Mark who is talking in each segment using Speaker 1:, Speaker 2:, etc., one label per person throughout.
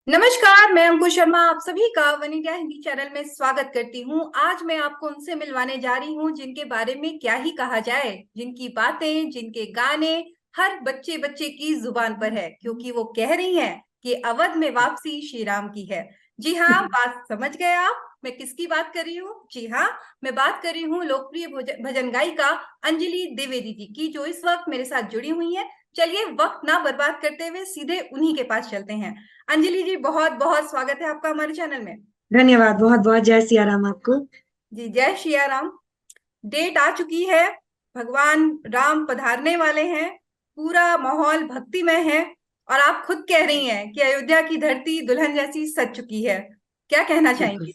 Speaker 1: नमस्कार, मैं अंकुश शर्मा आप सभी का वन इंडिया हिंदी चैनल में स्वागत करती हूँ। आज मैं आपको उनसे मिलवाने जा रही हूँ जिनके बारे में क्या ही कहा जाए, जिनकी बातें, जिनके गाने हर बच्चे बच्चे की जुबान पर है, क्योंकि वो कह रही हैं कि अवध में वापसी श्री राम की है। जी हाँ, बात समझ गए आप, मैं किसकी बात कर रही हूँ? जी हाँ, मैं बात कर रही हूँ लोकप्रिय भजन गायिका अंजलि द्विवेदी जी की, जो इस वक्त मेरे साथ जुड़ी हुई है। चलिए वक्त ना बर्बाद करते हुए सीधे उन्हीं के पास चलते हैं। अंजलि जी, बहुत बहुत स्वागत है आपका हमारे चैनल में।
Speaker 2: धन्यवाद। बहुत बहुत जय सिया राम आपको।
Speaker 1: जी, जय श्री राम। डेट आ चुकी है, भगवान राम पधारने वाले हैं, पूरा माहौल भक्तिमय है। और आप खुद कह रही हैं कि अयोध्या की धरती दुल्हन जैसी सज चुकी है। क्या कहना
Speaker 2: बिल्कुल।
Speaker 1: चाहेंगी?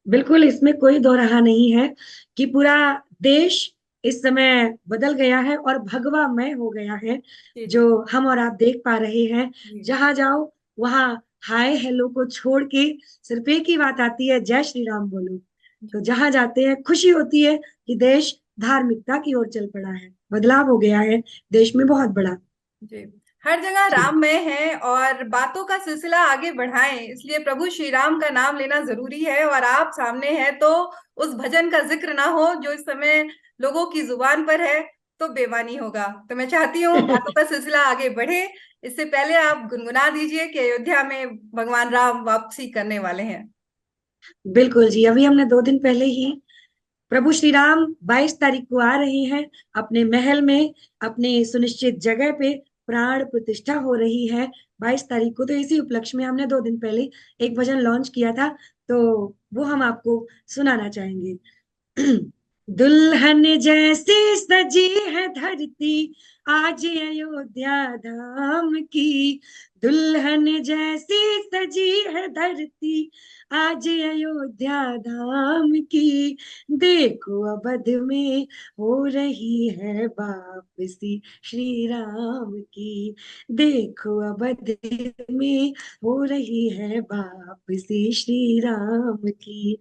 Speaker 2: बिल्कुल, इसमें कोई दो राह नहीं है कि पूरा देश इस समय बदल गया है और भगवामय हो गया है।
Speaker 1: जी
Speaker 2: जो
Speaker 1: जी
Speaker 2: हम और आप देख पा रहे हैं,
Speaker 1: जी जी।
Speaker 2: जहां जाओ वहां हाय हेलो को छोड़ के सिर्फ एक ही बात आती है, जय श्री राम बोलो। तो जहां जाते हैं खुशी होती है कि देश धार्मिकता की ओर चल पड़ा है, बदलाव हो गया है देश में बहुत बड़ा।
Speaker 1: जी, हर जगह
Speaker 2: जी।
Speaker 1: राममय है और बातों का सिलसिला आगे बढ़ाएं, इसलिए प्रभु श्री राम का नाम लेना जरूरी है। और आप सामने हैं तो उस भजन का जिक्र ना हो जो इस समय लोगों की जुबान पर है, तो बेमानी होगा। तो मैं चाहती हूँ बातों का सिलसिला आगे बढ़े। इससे पहले आप गुनगुना दीजिए कि अयोध्या में भगवान राम वापसी करने वाले हैं।
Speaker 2: बिल्कुल जी, अभी हमने 2 दिन पहले ही प्रभु श्री राम 22 तारीख को आ रहे हैं अपने महल में, अपने सुनिश्चित जगह पे प्राण प्रतिष्ठा हो रही है 22 तारीख को। तो इसी उपलक्ष्य में हमने 2 दिन पहले एक भजन लॉन्च किया था, तो वो हम आपको सुनाना चाहेंगे। दुल्हन जैसी सजी है धरती आज अयोध्या धाम की। दुल्हन जैसी सजी है धरती आज अयोध्या धाम की। देखो अवध में हो रही है वापसी श्री राम की। देखो अवध में हो रही है वापसी श्री राम की।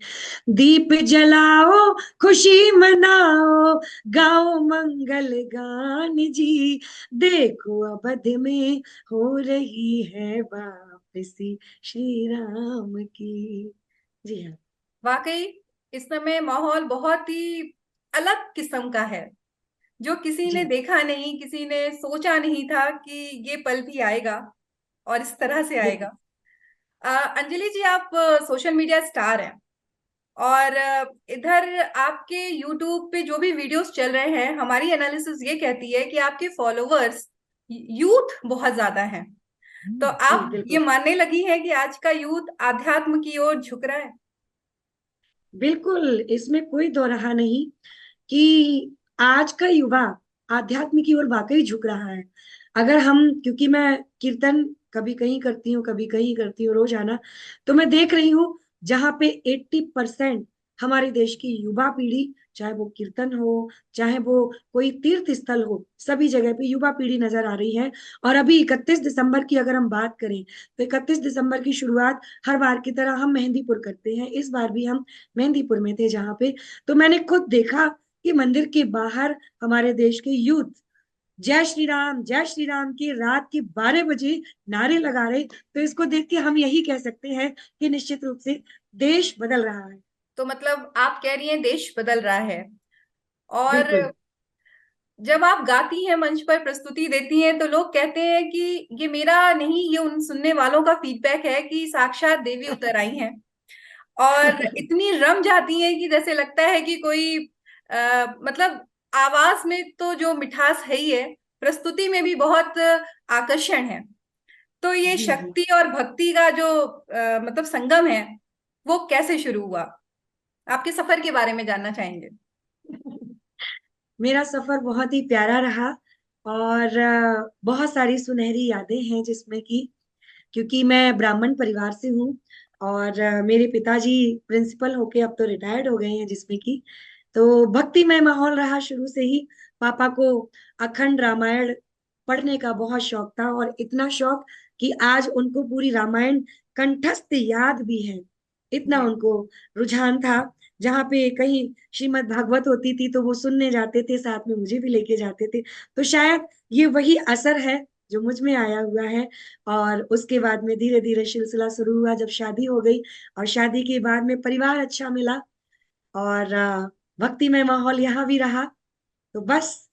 Speaker 2: दीप जलाओ, खुशी मनाओ, गाओ मंगल गान जी। देखो अवध में हो रही है वापसी श्री राम की। जी हाँ।
Speaker 1: वाकई इस समय माहौल बहुत ही अलग किस्म का है, जो किसी ने
Speaker 2: जी
Speaker 1: देखा नहीं, किसी ने सोचा नहीं था कि ये पल भी आएगा और इस तरह से आएगा।
Speaker 2: बिल्कुल।
Speaker 1: अंजलि जी, आप सोशल मीडिया स्टार हैं और इधर आपके यूट्यूब पे जो भी वीडियोस चल रहे हैं, हमारी एनालिसिस ये कहती है कि आपके फॉलोअर्स यूथ बहुत ज्यादा हैं। तो
Speaker 2: जी
Speaker 1: आप ये
Speaker 2: बिल्कुल।
Speaker 1: मानने लगी हैं कि आज का यूथ आध्यात्म की ओर झुक रहा है?
Speaker 2: बिल्कुल, इसमें कोई दो राह नहीं कि आज का युवा आध्यात्म की ओर वाकई झुक रहा है। अगर हम, क्योंकि मैं कीर्तन कभी कहीं करती हूँ कभी कहीं करती हूँ रोजाना, तो मैं देख रही हूँ जहाँ पे 80% हमारे देश की युवा पीढ़ी, चाहे वो कीर्तन हो, चाहे वो कोई तीर्थ स्थल हो, सभी जगह पे युवा पीढ़ी नजर आ रही है। और अभी 31 दिसंबर की अगर हम बात करें, तो 31 दिसंबर की शुरुआत हर बार की तरह हम मेहंदीपुर करते हैं। इस बार भी हम मेहंदीपुर में थे, जहाँ पे तो मैंने खुद देखा कि मंदिर के बाहर हमारे देश के यूथ जय श्री राम की रात के 12 बजे नारे लगा रहे। तो इसको देख के हम यही कह सकते हैं कि निश्चित रूप से देश बदल रहा है।
Speaker 1: तो मतलब आप कह रही हैं देश बदल रहा है। और
Speaker 2: बिल्कुल।
Speaker 1: जब आप गाती हैं, मंच पर प्रस्तुति देती हैं, तो लोग कहते हैं कि ये मेरा नहीं, ये उन सुनने वालों का फीडबैक है कि साक्षात देवी उतर आई हैं। और इतनी रम जाती हैं कि जैसे लगता है कि कोई मतलब आवाज में तो जो मिठास है ही है, प्रस्तुति में भी बहुत आकर्षण है। तो ये
Speaker 2: जी जी।
Speaker 1: शक्ति और भक्ति का जो मतलब संगम है, वो कैसे शुरू हुआ? आपके सफर के बारे में जानना चाहेंगे।
Speaker 2: मेरा सफर बहुत ही प्यारा रहा और बहुत सारी सुनहरी यादें हैं जिसमें कि, क्योंकि मैं ब्राह्मण परिवार से हूँ और मेरे पिताजी प्रिंसिपल होके अब तो रिटायर्ड हो गए हैं, जिसमें कि तो भक्तिमय माहौल रहा शुरू से ही। पापा को अखंड रामायण पढ़ने का बहुत शौक था, और इतना शौक कि आज उनको पूरी रामायण कंठस्थ याद भी है। इतना
Speaker 1: जी
Speaker 2: उनको रुझान था। जहाँ पे कहीं श्रीमद् भागवत होती थी तो वो सुनने जाते थे, साथ में मुझे भी लेके जाते थे। तो शायद ये वही असर है जो मुझ में आया हुआ है। और उसके बाद में धीरे धीरे सिलसिला शुरू हुआ, जब शादी हो गई और शादी के बाद में परिवार अच्छा मिला और भक्तिमय माहौल यहाँ भी रहा। तो बस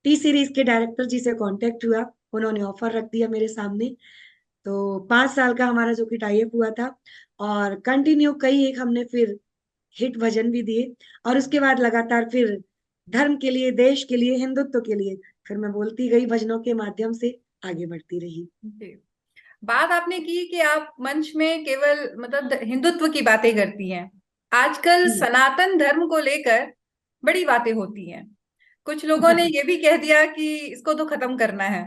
Speaker 2: टी सीरीज के डायरेक्टर जी से कांटेक्ट हुआ, उन्होंने ऑफर रख दिया मेरे सामने। तो 5 साल का हमारा जो कि टाई अप हुआ था, और कंटिन्यू कई एक हमने फिर हिट भजन भी दिए। और उसके बाद लगातार फिर धर्म के लिए, देश के लिए, हिंदुत्व के लिए फिर मैं बोलती गई भजनों के माध्यम से, आगे बढ़ती रही।
Speaker 1: जी। बात आपने की कि आप मंच में केवल मतलब हिंदुत्व की बातें करती हैं। आजकल
Speaker 2: जी।
Speaker 1: सनातन धर्म को लेकर बड़ी बातें होती हैं। कुछ लोगों ने ये भी कह दिया कि इसको तो खत्म करना है।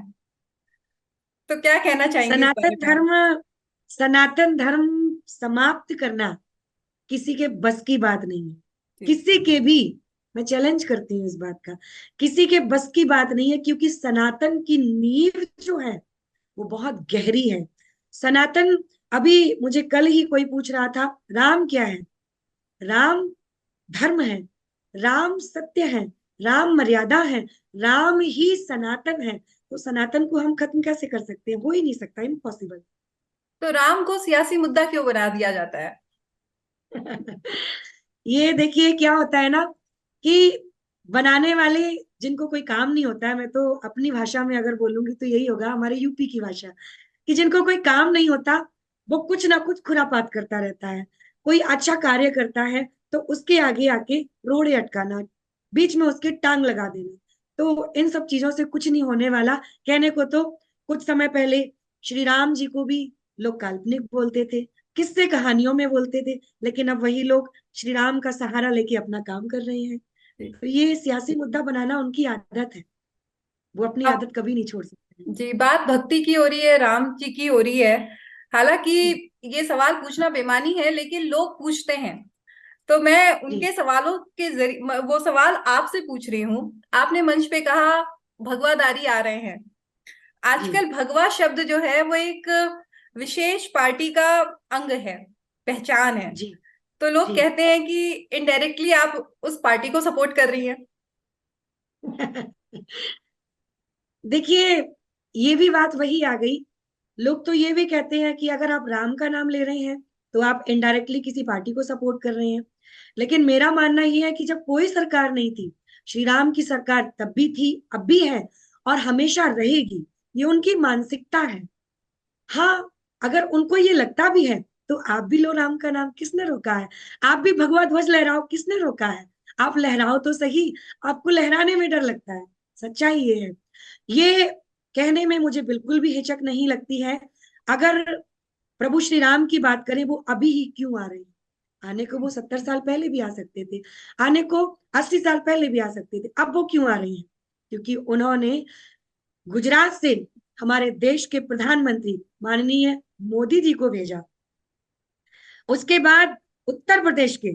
Speaker 1: तो क्या कहना चाहेंगे इस
Speaker 2: सनातन
Speaker 1: बारे में आप?
Speaker 2: धर्म, सनातन धर्म समाप्त करना किसी के बस की बात नहीं है।
Speaker 1: जी।
Speaker 2: किसी के भी, मैं चैलेंज करती हूँ इस बात का, किसी के बस की बात नहीं है, क्योंकि सनातन की नींव जो है वो बहुत गहरी है। सनातन, अभी मुझे कल ही कोई पूछ रहा था, राम क्या है? राम धर्म है, राम सत्य है, राम मर्यादा है, राम ही सनातन है। तो सनातन को हम खत्म कैसे कर सकते हैं? हो ही नहीं सकता, इम्पॉसिबल।
Speaker 1: तो राम को सियासी मुद्दा क्यों बना दिया जाता है?
Speaker 2: ये देखिए क्या होता है ना, कि बनाने वाले, जिनको कोई काम नहीं होता है, मैं तो अपनी भाषा में अगर बोलूंगी तो यही होगा, हमारे यूपी की भाषा, कि जिनको कोई काम नहीं होता, वो कुछ ना कुछ खुरापात करता रहता है। कोई अच्छा कार्य करता है तो उसके आगे आके रोड़े अटकाना, बीच में उसके टांग लगा देना। तो इन सब चीजों से कुछ नहीं होने वाला। कहने को तो कुछ समय पहले श्री राम जी को भी लोग काल्पनिक बोलते थे, किस्से कहानियों में बोलते थे, लेकिन अब वही लोग श्री राम का सहारा लेके अपना काम कर रहे हैं।
Speaker 1: जी।
Speaker 2: तो ये सियासी मुद्दा बनाना उनकी आदत है, वो अपनी
Speaker 1: अब
Speaker 2: आदत कभी नहीं छोड़ सकते।
Speaker 1: जी, बात भक्ति की हो रही है, राम जी की हो रही है। हालांकि ये सवाल पूछना बेमानी है, लेकिन लोग पूछते हैं। तो मैं
Speaker 2: जी।
Speaker 1: उनके सवालों के जरिए वो सवाल आपसे पूछ रही हूँ। आपने मंच पे कहा भगवादारी आ रहे हैं।
Speaker 2: जी।
Speaker 1: आजकल भगवा शब्द जो है वो एक विशेष पार्टी का अंग है, पहचान है।
Speaker 2: जी।
Speaker 1: तो लोग
Speaker 2: जी।
Speaker 1: कहते हैं कि इनडायरेक्टली आप उस पार्टी को सपोर्ट कर रही हैं।
Speaker 2: देखिए, ये भी बात वही आ गई। लोग तो ये भी कहते हैं कि अगर आप राम का नाम ले रहे हैं तो आप इनडायरेक्टली किसी पार्टी को सपोर्ट कर रहे हैं। लेकिन मेरा मानना ये है कि जब कोई सरकार नहीं थी, श्री राम की सरकार तब भी थी, अब भी है, और हमेशा रहेगी। ये उनकी मानसिकता है। हाँ, अगर उनको ये लगता भी है तो आप भी लो राम का नाम, किसने रोका है? आप भी भगवा ध्वज लहराओ, किसने रोका है? आप लहराओ तो सही। आपको लहराने में डर लगता है, सच्चाई ये है। ये कहने में मुझे बिल्कुल भी हिचक नहीं लगती है। अगर प्रभु श्री राम की बात करें, वो अभी ही क्यों आ रहे हैं? आने को वो 70 साल पहले भी आ सकते थे, आने को 80 साल पहले भी आ सकते थे। अब वो क्यों आ रहे हैं? क्योंकि उन्होंने गुजरात से हमारे देश के प्रधानमंत्री माननीय मोदी जी को भेजा, उसके बाद उत्तर प्रदेश के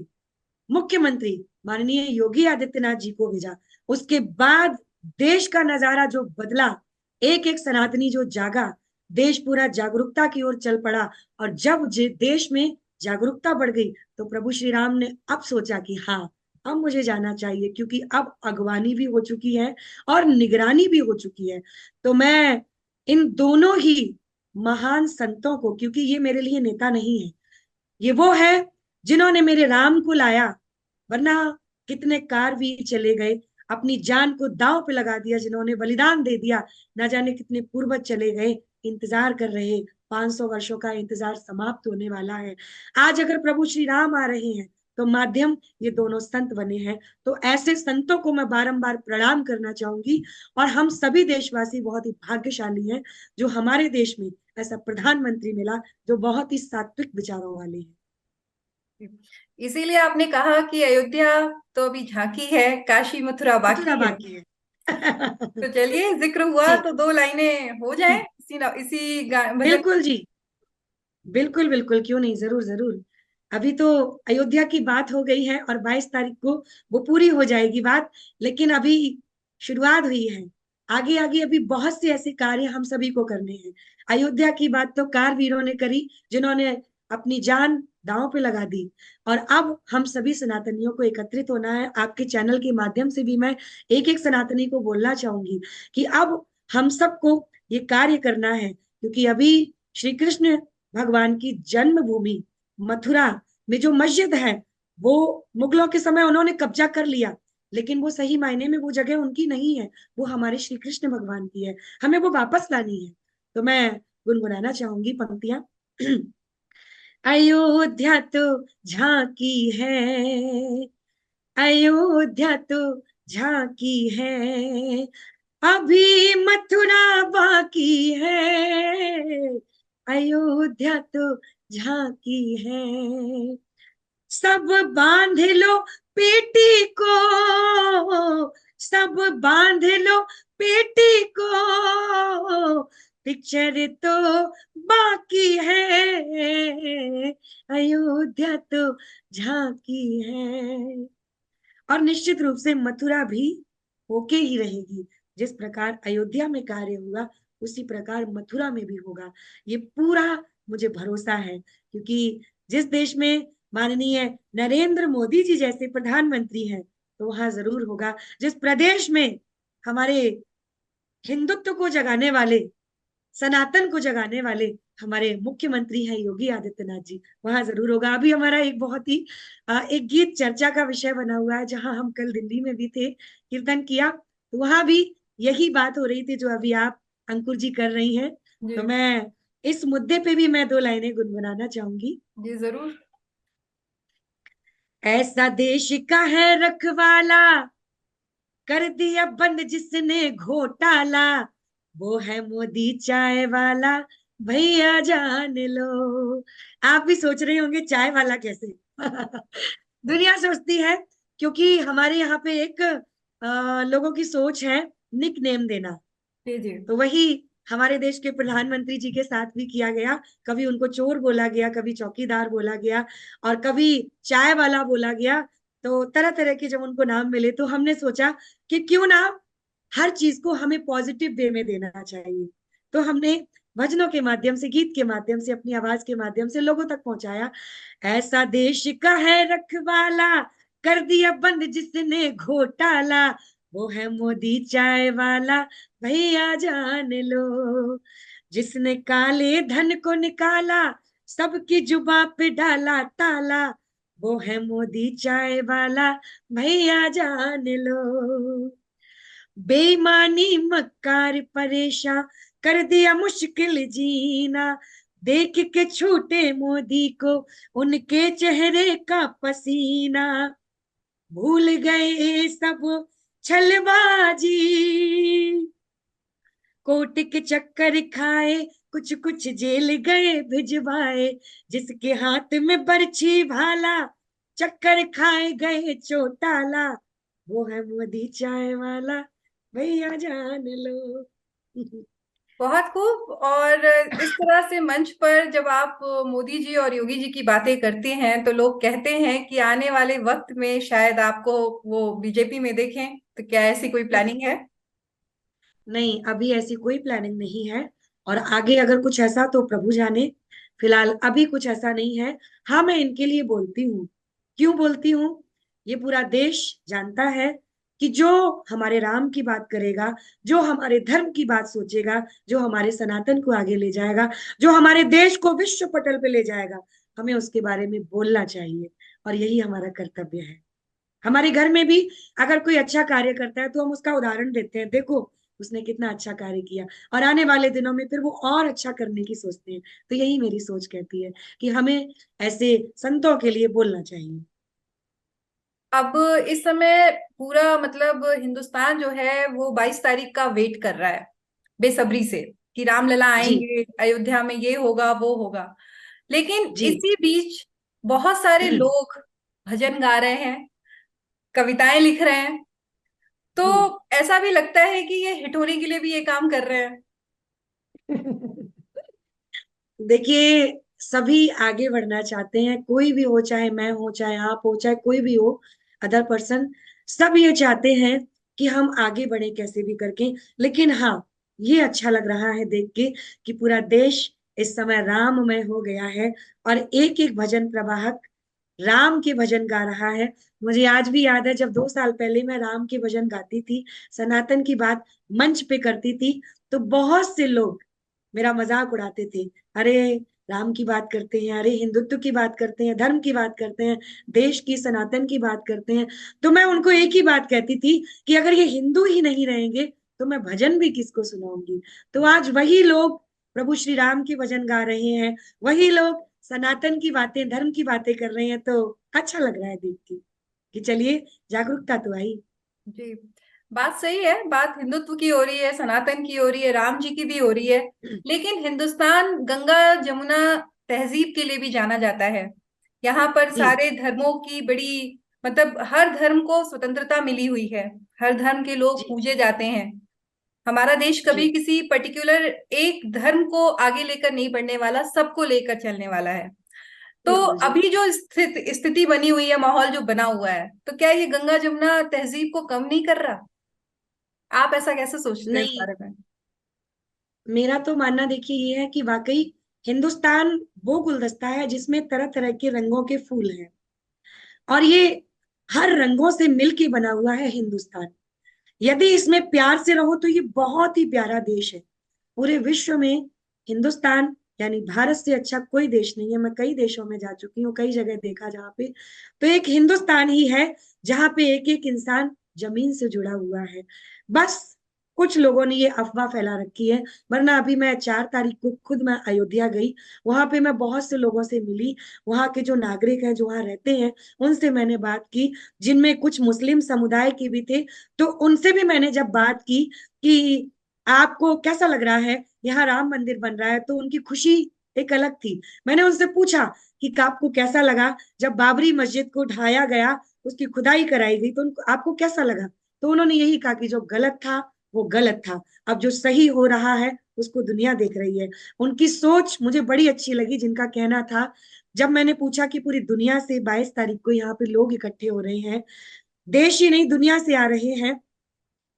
Speaker 2: मुख्यमंत्री माननीय योगी आदित्यनाथ जी को भेजा, उसके बाद देश का नजारा जो बदला, एक एक सनातनी जो जागा, देश पूरा जागरूकता की ओर चल पड़ा। और जब देश में जागरूकता बढ़ गई तो प्रभु श्री राम ने अब सोचा कि हाँ, अब मुझे जाना चाहिए, क्योंकि अब अगवानी भी हो चुकी है और निगरानी भी हो चुकी है। तो मैं इन दोनों ही महान संतों को, क्योंकि ये मेरे लिए नेता नहीं है, ये वो है जिन्होंने मेरे राम को लाया, वरना कितने कारवीर चले गए, अपनी जान को दांव पे लगा दिया, जिन्होंने बलिदान दे दिया। ना जाने कितने पूर्वज चले गए, इंतजार कर रहे। 500 वर्षों का इंतजार समाप्त होने वाला है। आज अगर प्रभु श्री राम आ रहे हैं तो माध्यम ये दोनों संत बने हैं। तो ऐसे संतों को मैं बारंबार प्रणाम करना चाहूंगी। और हम सभी देशवासी बहुत ही भाग्यशाली हैं जो हमारे देश में ऐसा प्रधानमंत्री मिला जो बहुत ही सात्विक विचारों वाले हैं।
Speaker 1: इसीलिए आपने कहा कि अयोध्या तो अभी झांकी है, काशी मथुरा
Speaker 2: मथुरा
Speaker 1: बाकी है।
Speaker 2: बाकी है।
Speaker 1: तो चलिए, जिक्र हुआ
Speaker 2: जी।
Speaker 1: तो दो लाइनें हो जाए इसी भजन।
Speaker 2: बिल्कुल जी, बिल्कुल बिल्कुल, क्यों नहीं, जरूर जरूर। अभी तो अयोध्या की बात हो गई है और 22 तारीख को वो पूरी हो जाएगी बात। लेकिन अभी शुरुआत हुई है, आगे आगे अभी बहुत से ऐसे कार्य हम सभी को करने हैं। अयोध्या की बात तो कारवीरों ने करी, जिन्होंने अपनी जान दांव पे लगा दी। और अब हम सभी सनातनियों को एकत्रित होना है। आपके चैनल के माध्यम से भी मैं एक एक सनातनी को बोलना चाहूंगी कि अब हम सबको ये कार्य करना है, क्योंकि अभी श्री कृष्ण भगवान की जन्मभूमि मथुरा में जो मस्जिद है वो मुगलों के समय उन्होंने कब्जा कर लिया, लेकिन वो सही मायने में वो जगह उनकी नहीं है, वो हमारे श्री कृष्ण भगवान की है, हमें वो वापस लानी है। तो मैं गुनगुनाना चाहूंगी पंक्तियां। अयोध्या तो झांकी है, अयोध्या तो झांकी है, अभी मथुरा बाकी है, अयोध्या तो झांकी है। सब बांध लो पेटी को, सब बांध लो पेटी को, पिक्चर तो बाकी है, अयोध्या तो झांकी है। और निश्चित रूप से मथुरा भी होके ही रहेगी, जिस प्रकार अयोध्या में कार्य हुआ उसी प्रकार मथुरा में भी होगा, ये पूरा मुझे भरोसा है। क्योंकि जिस देश में माननीय नरेंद्र मोदी जी जैसे प्रधानमंत्री हैं तो वहां जरूर होगा। जिस प्रदेश में हमारे हिंदुत्व को जगाने वाले, सनातन को जगाने वाले हमारे मुख्यमंत्री हैं योगी आदित्यनाथ जी, वहां जरूर होगा। अभी हमारा एक बहुत ही एक गीत चर्चा का विषय बना हुआ है, जहां हम कल दिल्ली में भी थे, कीर्तन किया, तो वहां भी यही बात हो रही थी जो अभी आप अंकुर जी कर रही हैं। तो
Speaker 1: जी।
Speaker 2: मैं इस मुद्दे पे भी मैं दो लाइनें गुनगुनाना चाहूंगी।
Speaker 1: जी जरूर।
Speaker 2: ऐसा देश का है रखवाला, कर दिया बंद जिसने घोटाला, वो है मोदी चाय वाला, भैया जान लो। आप भी सोच रहे होंगे चाय वाला कैसे। दुनिया सोचती है, क्योंकि हमारे यहाँ पे एक लोगों की सोच है निक नेम देना।
Speaker 1: जी जी।
Speaker 2: तो वही हमारे देश के प्रधानमंत्री जी के साथ भी किया गया, कभी उनको चोर बोला गया, कभी चौकीदार बोला गया, और कभी चाय वाला बोला गया। तो तरह तरह के जब उनको नाम मिले तो हमने सोचा कि क्यों ना हर चीज को हमें पॉजिटिव वे में देना चाहिए। तो हमने भजनों के माध्यम से, गीत के माध्यम से, अपनी आवाज के माध्यम से लोगों तक पहुंचाया। ऐसा देश का है रखवाला, कर दिया बंद जिसने घोटाला, वो है मोदी चाय वाला, भैया जान लो। जिसने काले धन को निकाला, सबकी जुबा पे डाला ताला, वो है मोदी चाय वाला, भैया जान लो। बेईमानी मक्कार परेशान, कर दिया मुश्किल जीना, देख के छूटे मोदी को उनके चेहरे का पसीना, भूल गए सब छलबाजी, कोर्ट के चक्कर खाए, कुछ कुछ जेल गए भिजवाए, जिसके हाथ में बर्छी भाला, चक्कर खाए गए चौटाला, वो है मोदी चाय वाला, भैया जान लो।
Speaker 1: बहुत खूब। और इस तरह से मंच पर जब आप मोदी जी और योगी जी की बातें करते हैं तो लोग कहते हैं कि आने वाले वक्त में शायद आपको वो बीजेपी में देखें, तो क्या ऐसी कोई प्लानिंग है?
Speaker 2: नहीं, अभी ऐसी कोई प्लानिंग नहीं है, और आगे अगर कुछ ऐसा तो प्रभु जाने। फिलहाल अभी कुछ ऐसा नहीं है। हाँ, मैं इनके लिए बोलती हूँ। क्यों बोलती हूँ? ये पूरा देश जानता है कि जो हमारे राम की बात करेगा, जो हमारे धर्म की बात सोचेगा, जो हमारे सनातन को आगे ले जाएगा, जो हमारे देश को विश्व पटल पे ले जाएगा, हमें उसके बारे में बोलना चाहिए, और यही हमारा कर्तव्य है। हमारे घर में भी अगर कोई अच्छा कार्य करता है तो हम उसका उदाहरण देते हैं, देखो उसने कितना अच्छा कार्य किया, और आने वाले दिनों में फिर वो और अच्छा करने की सोचते हैं। तो यही मेरी सोच कहती है कि हमें ऐसे संतों के लिए बोलना चाहिए।
Speaker 1: अब इस समय पूरा मतलब हिंदुस्तान जो है वो 22 तारीख का वेट कर रहा है बेसब्री से, कि रामलला
Speaker 2: जी।
Speaker 1: आएंगे, अयोध्या में ये होगा वो होगा। लेकिन
Speaker 2: जी।
Speaker 1: इसी बीच बहुत सारे लोग भजन गा रहे हैं, कविताएं लिख रहे हैं। तो ऐसा भी लगता है कि ये हिट होने के लिए भी ये काम कर रहे हैं।
Speaker 2: देखिए, सभी आगे बढ़ना चाहते हैं, कोई भी हो, चाहे मैं हो, चाहे आप हो, चाहे कोई भी हो अदर पर्सन, सब ये चाहते हैं कि हम आगे बढ़े कैसे भी करके। लेकिन हाँ, ये अच्छा लग रहा है देख के कि पूरा देश इस समय राममय हो गया है, और एक एक भजन प्रवाहक राम के भजन गा रहा है। मुझे आज भी याद है जब 2 साल पहले मैं राम के भजन गाती थी, सनातन की बात मंच पे करती थी, तो बहुत से लोग मेरा मजाक उड़ाते थे। अरे राम की बात करते हैं, अरे हिंदुत्व की बात करते हैं, धर्म की बात करते हैं, देश की सनातन की बात करते हैं। तो मैं उनको एक ही बात कहती थी कि अगर ये हिंदू ही नहीं रहेंगे तो मैं भजन भी किसको सुनाऊंगी। तो आज वही लोग प्रभु श्री राम के भजन गा रहे हैं, वही लोग सनातन की बातें, धर्म की बातें कर रहे हैं। तो अच्छा लग रहा है देख के कि चलिए जागरूकता तो आई।
Speaker 1: जी, बात सही है। बात हिंदुत्व की हो रही है, सनातन की हो रही है, राम जी की भी हो रही है। लेकिन हिंदुस्तान गंगा जमुना तहजीब के लिए भी जाना जाता है। यहाँ पर
Speaker 2: जी
Speaker 1: सारे धर्मों की बड़ी, मतलब हर धर्म को स्वतंत्रता मिली हुई है। हर धर्म के लोग
Speaker 2: जी
Speaker 1: पूजे जाते हैं। हमारा देश कभी
Speaker 2: जी
Speaker 1: किसी पर्टिकुलर एक धर्म को आगे लेकर नहीं बढ़ने वाला, सबको लेकर चलने वाला है। तो
Speaker 2: बिल्कुल जी।
Speaker 1: अभी जो स्थिति बनी हुई है, माहौल जो बना हुआ है, तो क्या ये गंगा जमुना तहजीब को कम नहीं कर रहा? आप ऐसा कैसे सोचते हैं इस
Speaker 2: नहीं,
Speaker 1: बारे में?
Speaker 2: मेरा तो मानना देखिए ये है कि वाकई हिंदुस्तान वो गुलदस्ता है जिसमें तरह तरह के रंगों के फूल हैं, और ये हर रंगों से मिलके बना हुआ है हिंदुस्तान। यदि इसमें प्यार से रहो तो ये बहुत ही प्यारा देश है। पूरे विश्व में हिंदुस्तान यानी भारत से अच्छा कोई देश नहीं है। मैं कई देशों में जा चुकी हूँ, कई जगह देखा जहाँ पे, तो एक हिंदुस्तान ही है जहाँ पे एक एक इंसान जमीन से जुड़ा हुआ है। बस कुछ लोगों ने ये अफवाह फैला रखी है। वरना अभी मैं 4 तारीख को खुद मैं अयोध्या गई, वहां पे मैं बहुत से लोगों से मिली। वहां के जो नागरिक हैं, जो वहां रहते हैं, उनसे मैंने बात की, जिनमें कुछ मुस्लिम समुदाय के भी थे। तो उनसे भी मैंने जब बात की कि आपको कैसा लग रहा है, यहाँ राम मंदिर बन रहा है, तो उनकी खुशी एक अलग थी। मैंने उनसे पूछा कि आपको कैसा लगा जब बाबरी मस्जिद को ढाया गया, उसकी खुदाई कराई गई, तो उनको आपको कैसा लगा। तो उन्होंने यही कहा कि जो गलत था वो गलत था, अब जो सही हो रहा है उसको दुनिया देख रही है। उनकी सोच मुझे बड़ी अच्छी लगी, जिनका कहना था, जब मैंने पूछा कि पूरी दुनिया से 22 तारीख को यहाँ पे लोग इकट्ठे हो रहे हैं, देश ही नहीं दुनिया से आ रहे हैं,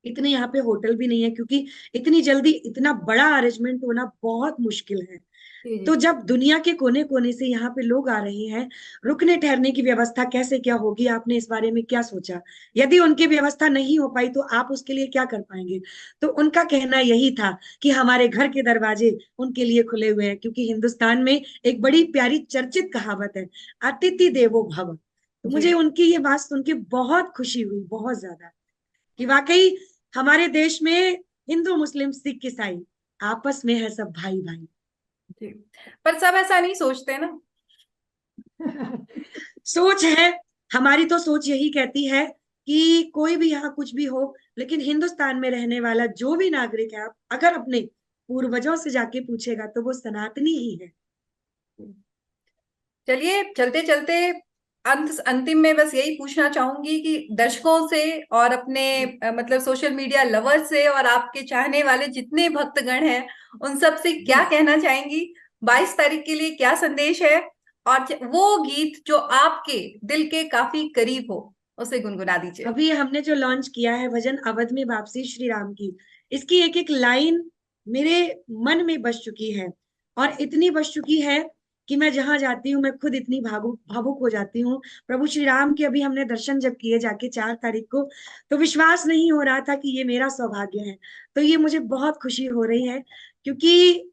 Speaker 2: इतने यहाँ पे होटल भी नहीं है, क्योंकि इतनी जल्दी इतना बड़ा अरेंजमेंट होना बहुत मुश्किल है।
Speaker 1: जी
Speaker 2: तो
Speaker 1: जी।
Speaker 2: जब दुनिया के कोने कोने से यहाँ पे लोग आ रहे हैं, रुकने ठहरने की व्यवस्था कैसे क्या होगी, आपने इस बारे में क्या सोचा। यदि उनकी व्यवस्था नहीं हो पाई तो आप उसके लिए क्या कर पाएंगे। तो उनका कहना यही था कि हमारे घर के दरवाजे उनके लिए खुले हुए हैं, क्योंकि हिंदुस्तान में एक बड़ी प्यारी चर्चित कहावत है, अतिथि देवो भव। तो
Speaker 1: जी
Speaker 2: मुझे उनकी ये बात सुन के बहुत खुशी हुई, बहुत ज्यादा, कि वाकई हमारे देश में हिंदू मुस्लिम सिख ईसाई आपस में है सब भाई भाई।
Speaker 1: जी। पर सब ऐसा नहीं सोचते ना।
Speaker 2: सोच है, हमारी तो सोच यही कहती है कि कोई भी यहाँ कुछ भी हो, लेकिन हिंदुस्तान में रहने वाला जो भी नागरिक है, आप अगर अपने पूर्वजों से जाके पूछेगा तो वो सनातनी ही है।
Speaker 1: चलिए, चलते चलते अंतिम में बस यही पूछना चाहूंगी कि दर्शकों से और अपने मतलब सोशल मीडिया लवर से और आपके चाहने वाले जितने भक्तगण हैं, उन सब से क्या
Speaker 2: जी,
Speaker 1: कहना चाहेंगी? 22 तारीख के लिए क्या संदेश है? और वो गीत जो आपके दिल के काफी करीब हो, उसे गुनगुना दीजिए।
Speaker 2: अभी हमने जो लॉन्च किया है भजन अवध में वापसी श्री राम की, इसकी एक एक लाइन मेरे मन में बस चुकी है, और इतनी बस चुकी है कि मैं जहां जाती हूँ मैं खुद इतनी भावुक भावुक हो जाती हूँ। प्रभु श्री राम के अभी हमने दर्शन जब किए जाके 4 तारीख को, तो विश्वास नहीं हो रहा था कि ये मेरा सौभाग्य है। तो ये मुझे बहुत खुशी हो रही है, क्योंकि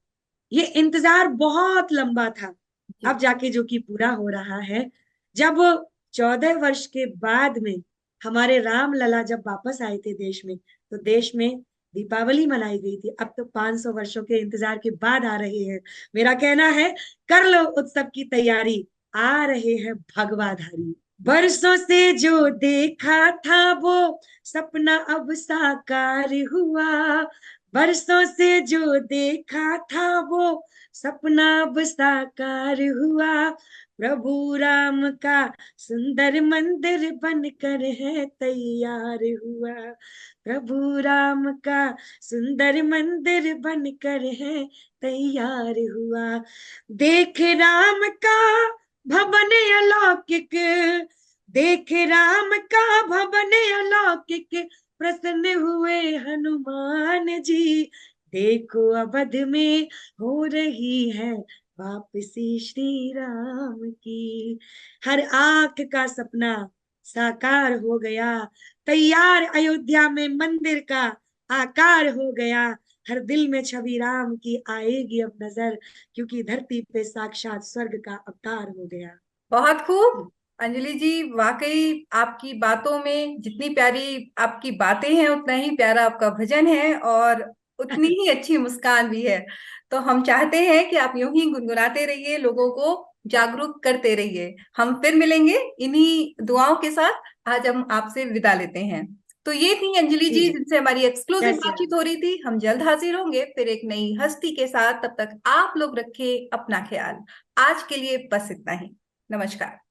Speaker 2: ये इंतजार बहुत लंबा था,
Speaker 1: जी
Speaker 2: अब जाके जो कि पूरा हो रहा है। जब 14 वर्ष के बाद में हमारे राम लला जब वापस आए थे देश में, तो देश में दीपावली मनाई गई थी। अब तो 500 वर्षों के इंतजार के बाद आ रहे हैं। मेरा कहना है, कर लो उत्सव की तैयारी, आ रहे हैं भगवाधारी। बरसों से जो देखा था वो सपना अब साकार हुआ, बरसों से जो देखा था वो सपना अब साकार हुआ। प्रभु राम का सुंदर मंदिर बनकर है तैयार हुआ, प्रभु राम का सुंदर मंदिर बनकर है तैयार हुआ। देख राम का भवन अलौकिक, देख राम का भवन अलौकिक, प्रसन्न हुए हनुमान जी। देखो अवध में हो रही है वापसी श्री राम की। हर आंख का सपना साकार हो गया, तैयार अयोध्या में मंदिर का आकार हो गया। हर दिल में छवि राम की आएगी अब नजर, क्योंकि धरती पे साक्षात स्वर्ग का अवतार हो गया।
Speaker 1: बहुत खूब अंजलि जी, वाकई आपकी बातों में जितनी प्यारी आपकी बातें हैं उतना ही प्यारा आपका भजन है, और उतनी ही अच्छी मुस्कान भी है। तो हम चाहते हैं कि आप यूं ही गुनगुनाते रहिए, लोगों को जागरूक करते रहिए। हम फिर मिलेंगे इन्हीं दुआओं के साथ। आज हम आपसे विदा लेते हैं। तो ये थी अंजलि
Speaker 2: जी
Speaker 1: जी,
Speaker 2: जी।
Speaker 1: जिनसे हमारी एक्सक्लूसिव
Speaker 2: जय सिया
Speaker 1: बातचीत
Speaker 2: राम।
Speaker 1: हो रही थी। हम जल्द हाजिर होंगे फिर एक नई हस्ती के साथ। तब तक आप लोग रखें अपना ख्याल। आज के लिए बस इतना ही। नमस्कार।